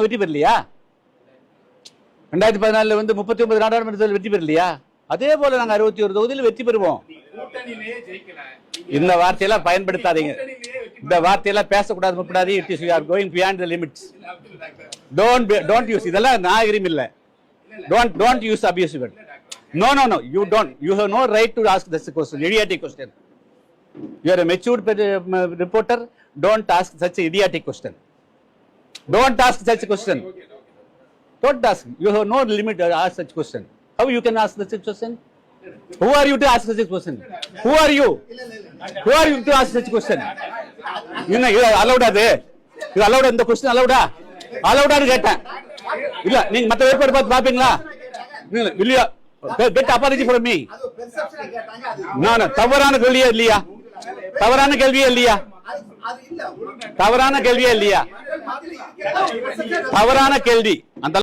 வெற்றி பெறலையா? 2014 வந்து 39 நாடாளுமன்ற தேர்தல் வெற்றி பெறலையா? அதே போல நாங்க 61 தொகுதியில் வெற்றி பெறுவோம். இந்த வார்த்தையெல்லாம் பயன்படுத்தாதீங்க. இந்த வார்த்தையெல்லாம் பேசக்கூடாது, முப்படாது. It is you are going beyond the limits. Don't use. இதெல்லாம் நாகரிகம் இல்ல. Don't use abusive word. No, you don't. You have no right to ask this question, idiotic question. You are a matured reporter. Don't ask such an idiotic question. Don't ask such a question. Don't ask. You have no limit to ask such question. How you can ask such a question? Who are you to ask such a question? Who are you? Who are you to ask such a question? You know, you are allowed அது. You allowed இந்த question allowed? Allowed ஆன்னு கேட்டேன். இல்ல நீங்க மத்த வேட்பாளர் பார்த்து பாப்பீங்களா? இல்லையா? Get apology from me. No, தவறான கேள்வியே இல்லையா? தவறான கேள்வியே இல்லையா? தவறான கேள்வியே இல்லையா? தவறான கேள்வி.